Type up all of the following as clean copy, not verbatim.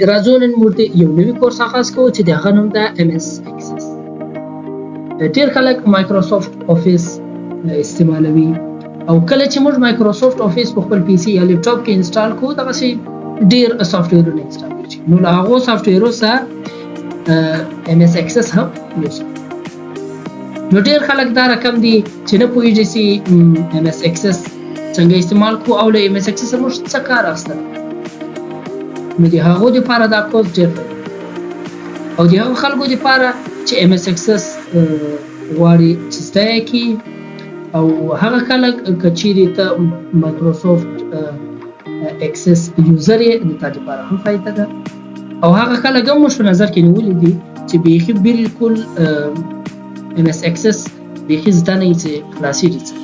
راځو نن موږ یو نوی کورس آغاز کوو چې د هغه نوم ده MS Access. ډېر خلک مایکروسافټ افیس استعمالوي او کله چې موږ مایکروسافټ افیس په خپل پی سي یا لپټاپ کې انسټال کوو دغسې ډېر سافټویرونه انسټال کېږي. نو له هغو سافټویرو څخه MS Access هم یو څه. نو ډېر خلک دا رقم دي چې نه پوهېږي چې MS Access څنګه استعمال کوو او له MS Access موږ څه کار اخیستل. نو د هغو دپاره دا کورس ډېر ښه دی او د هغو خلکو دپاره چې MS Access غواړي چې زده یې کړي او هغه خلک که چیرې ته مایکروسافټ Access یوزر یې د تا دپاره هم فایده ده او هغه خلک هم موږ په نظر کې نیولي دي چې بیخي بلکل MS Access بیخي زده نه وي چې خلاصېږي څه.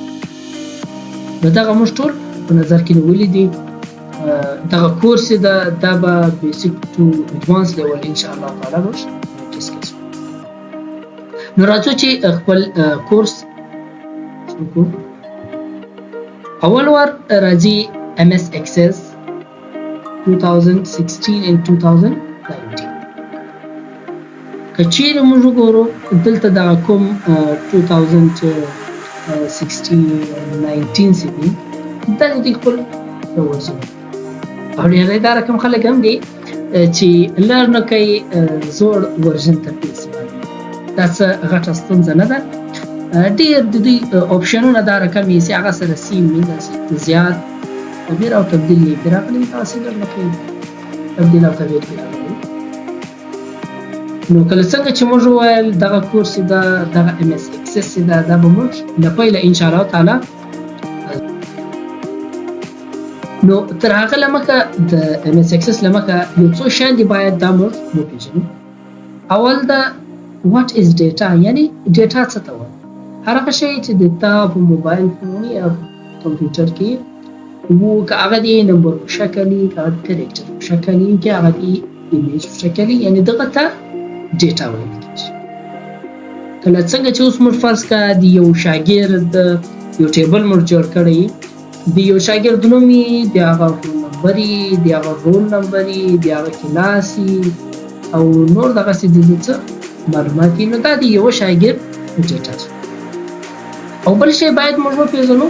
نو دغه موږ ټول په نظر کې نیولي دي. دغه کورس دا به بیسیک ټو اډوانس لیول ان شاء الله تعالی موږ ډسکس کوو. نو راځو چې خپل کورس وکړو. اول وار راځي MS Access 2016 and 2019. که چیرې موږ وګورو دلته دغه کوم 2016-19 چې دي دا د خپل ورزونه او ډېری دا رقم خلک هم دي چې لږ نه کوي زوړ ورژن ته استعمالوي. دا څه غټه ستونزه نه ده. ډېر د دوی اپشنونه دا رقم یې چې هغه سره سیم وي داسې زیات تغییر او تبدیل یې پرې راغلی تاسې لږ نه کوي تبدیل او تغییر پرې راغلی. نو کله څنګه چې موږ وویل دغه کورس دا دغه MS Access دا به موږ له پیله ان شاء الله تعالی. نو تر هغه له مخکې د MS Access له مخکې یو څو شیان دي باید دا موږ وپېژنو. اول دا what is data، یعنې ډیټا څه ته وایي. هر هغه شی چې د تا په موبایل فون یا کمپیوټر کې و که هغه د نمبر په شکل وي که هغه د کرکټر په شکل وي که هغه د ایمیج په شکل وي یعنې دغه ته ډیټا ویل کېږي. کله څنګه چې اوس موږ فرض کړه د یو شاګرد یو ټیبل موږ جوړ کړی د یو شاګرد نوم یې د هغه فون نمبر یې د هغه رول نمبر یې د هغه کلاس یې او نور دغسې د ده څه معلومات یې. نو دا د یوه شاګرد ډیټا شو. او بل شی باید موږ وپېژنو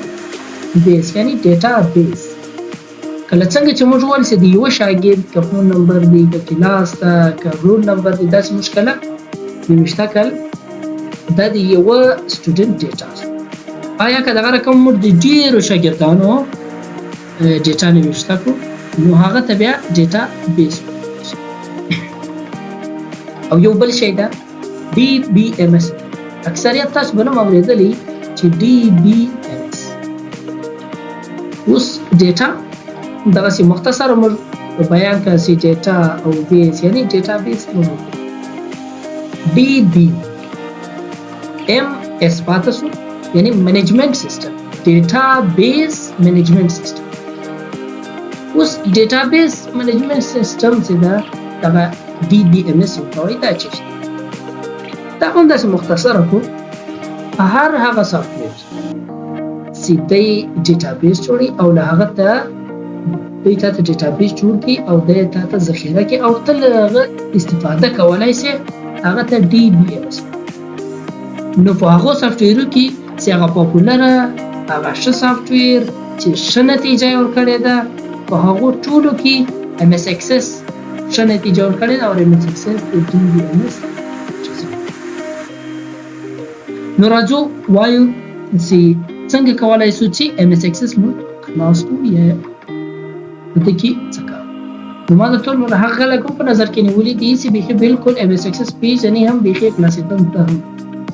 بیس، یعنې ډیټا بیس. کله څنګه چې موږ وویل چې د یوه شاګرد که فون نمبر دی که کلاس ده که رول نمبر دی داسې موږ کله نوشته کړل دا د یوه سټوډنټ ډیټا شو. آیا که دغه رقم موږ د ډېرو شاګردانو ډیټا نوشته کړو نو هغه ته بیا ډیټا بیس او یو بل شی ده DBMS. اکثریت تاسو به نوم اورېدلی چې DBMS. اوس ډیټا دغسې مختصر موږ بیان کړه چې ډیټا او بیس یعنې ډیټا بیس موږ DBMS پاته شو یعنی منیجمنٹ سسٹم، ڈیٹا بیس منیجمنٹ سسٹم. اوس ډیټا بیس منیجمنٹ سسٹم چې دا دغه DBMS ورته وایي دا څه شی دا هم داسې مختصره کړو. هر هغه سافټویر چې دی ډیټا بیس جوړوي او له هغه ته دوی تا ته ډیټا بیس جوړ کړي او دی تا ته ذخیره کړي او ته له هغه استفاده کولی شې هغه ته DBMS. نو په هغو سافټویرو کې چې هغه پاپولره هغه ښه سافټویر چې ښه نتیجه یې ورکړې ده په هغو ټولو کې MS Access ښه نتیجه ورکړې ده او MS Access د DBMS. نو راځو وایو چې څنګه کولی شو چې MS Access موږ خلاص کړو یا په دې کې څه کوو. نو ما د ټول هغه خلک هم په نظر کې نیولي دي چې بیخي بلکل MS Access پېژني هم بیخي خلاصېدونکي هم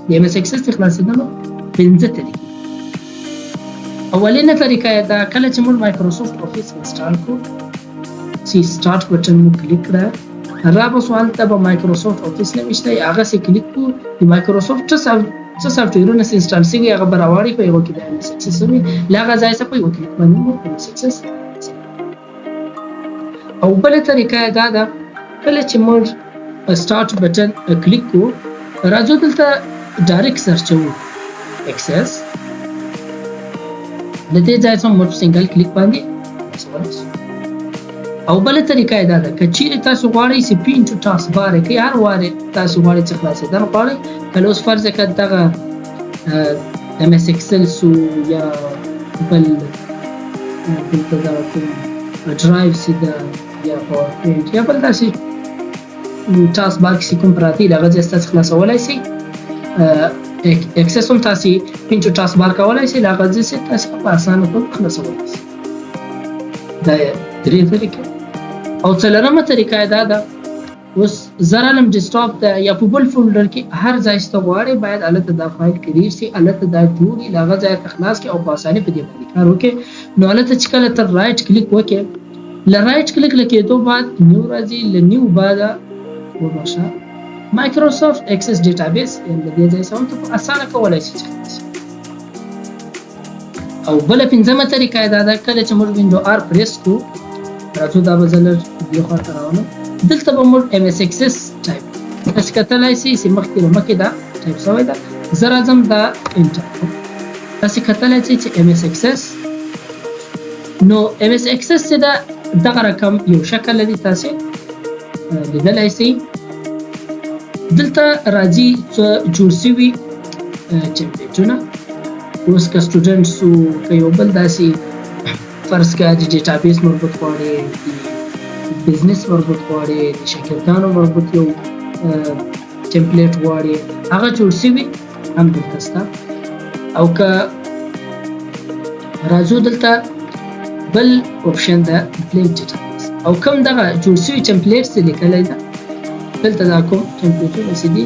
د MS Access د خلاصېدلو 5 طریقې. اولینه طریقه یې دا کله چې موږ مایکروسافټ افیس انسټال کړو چې سټارټ بټن مو کلیک کړه رابسو هلته به مایکروسافټ افیس نوشته هغسې کلیک کړو د مایکروسافټ څه سافټویرونه چې انسټال شوي هغه به راواړي په یوه کې د MS Access وي له هغه ځای څخه په یوه کلیک باندې مو MS Access. او بله طریقه یې دا ده کله چې موږ سټارټ بټن کلیک کړو راځو دلته ډایرکټ سرچ کوو Access د دې ځای څخه موږ سنگل کلیک باندې او بل طریقه دا ده که چیرې تاسو غواړئ چې پینټو ټاسک بار کې هر واره تاسو غواړئ چې خلاصېدل غواړئ کله اوس فرض کړه دغه ام اس ایکسل سو یا بل دلته دا کوم ډرایو سي دا یا پاور پوینټ یا بل داسې ټاسک بار کې کوم پراتی هغه ځای تاسو خلاصولای شئ اکسس هم تاسو پینټو ټاسک بار کولای شئ هغه ځای تاسو په اسانه توګه خلاصولای شئ دا درې طریقې او څلورمه طریقه دا ده اوس زه رالم ډیسکټاپ ته یا په بل فولډر کې هر ځای چې ته غواړې باید هلته دا فایل کلیر شي هلته دا جوړ وي له هغه ځایه ته خلاص کړې او په اسانۍ په دې باندې کار وکړې نو هلته چې کله ته رایټ کلیک وکړې له رایټ کلیک له کېدو بعد نیو راځي له نیو بعده وبخښه مایکروسافټ اکسس ډیټابیس له دې ځای څخه ته په اسانه کولی شي چې خلاص او بله پنځمه طریقه دا ده کله چې موږ وینډو آر پریس کړو راځو دا به زه لږ دې خواته راولم دلته به موږ ام اس ایکسس ټایپ تاسو کتلی شئ چې مخکې دا ټایپ شوی ده زه راځم دا انټر تاسو کتلی شئ چې ام اس ایکسس نو ام اس ایکسس چې ده دغه رقم یو شکل لري تاسو لیدلی شئ دلته راځي جوړ شوي ټمپلیټونه اوس که سټوډنټس وو که یو بل داسې فرض کړه د ډیټابیس مربوط غواړې د بزنس مربوط غواړې د شاګردانو مربوط یو ټمپلیټ غواړې هغه جوړ شوي هم دلته شته او که راځو دلته بل اپشن ده بلینک ډیټابیس او کوم دغه جوړ شوي ټمپلیټس لیکلی ده دلته دا کوم ټمپلیټونه چې دي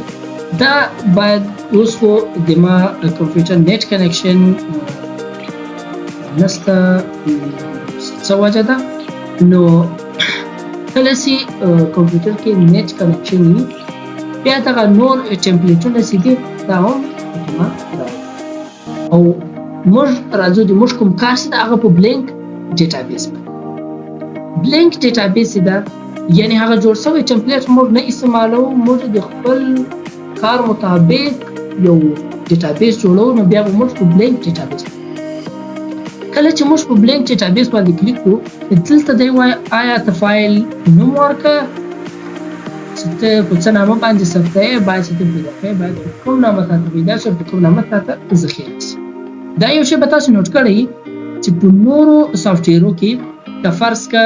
دا باید اوس خو د ما کمپیوټر نیټ کنیکشن نشته څه وجه ده نو کله چې کمپیوټر کې نیټ کنیکشن وي بیا دغه نور ټمپلیټونه چې دي دا هم ما او موږ راځو د موږ کوم کار چې هغه په بلینک ډیټابیس بلینک ډیټابیس ده یعنی هغه جوړ شوی ټمپلیټ موږ نه استعمالو موږ د خپل کار مطابق یو ډیټابیس جوړو نو بیا به موږ په بلینک ډیټابیس کله چې موږ په بلینک ډیټابیس باندې کلیک کوو دلته دی وایي آیا ته فایل نوم ورکړه چې ته په څه نامه باندې ثبته یې باید چې ته پیدا کړې باید په کوم نامه تاته پیدا شي په کوم نامه تاته ذخیره شي دا یو شی به تاسو نوټ کړئ چې په نورو سافټویرو کې که فرض که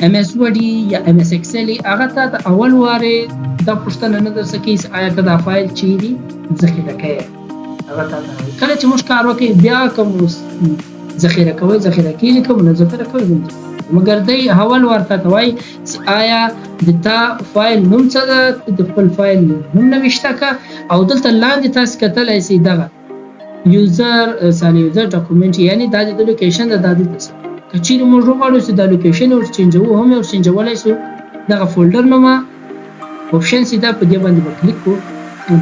ام اس وډي یا ام اس ایکسل هغه ته د اول واره دا پوښتنه نه درڅ کوي چې آیا که دا فایل چیرې ذخیره کوي هغه ته کله چې موږ کار وکړو بیا کوم ذخیره کوي ذخیره کیږي کوم نه ذخیره کوي مګر دی اول ورته ته وایي چې آیا د تا فایل نوم څه ده د خپل فایل نوم نوشته که او دلته لاندې تاسو کتلی شئ دغه یوزر ډاکومنټ یعنی دا د لوکیشن د دلته که چیرې موږ وغواړو چې دا لوکیشن ور چینجوو هم ور چینجولی شو دغه فولډر نومه اپشن چې دا په دې باندې به کلیک کړو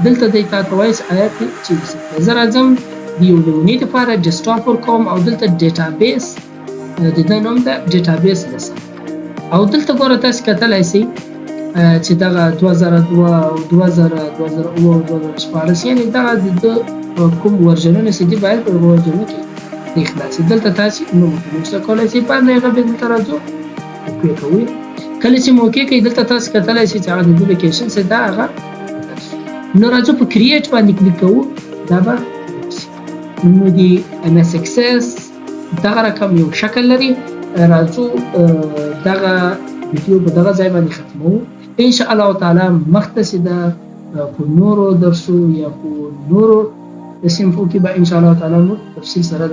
دلته دی تاته وایي چې آیا ته چیرې څه زه راځم د یو لونې دپاره ډیسکټاپ ورکوم او دلته ډیټابیس د ده نوم ده ډیټابیس لسه او دلته ګوره تاسو کتلی شئ چې دغه 2002 او 2014 یعنې دغه د کوم ورژنونه چې دي باید په هغو ورژنو کې دی خلاصي دلته تاسو نوم ورته کولی شئ بعد نه هغه بیا دلته راځو اوکې کوئ کله چې مو اوکې کوئ دلته تاسو کتلی شئ چې هغه د دې لوکیشن چې دا هغه نو راځو په کریټ باندې کلیک کوو دا به نو د ام اس ایکسس دغه رقم یو شکل لري راځو دغه ویډیو په دغه ځای باندې ختموو ان شاء الله تعالی مخته چې د په نورو درسو یا په نورو صنفو کې به ان شاء الله تعالی تفصیل سره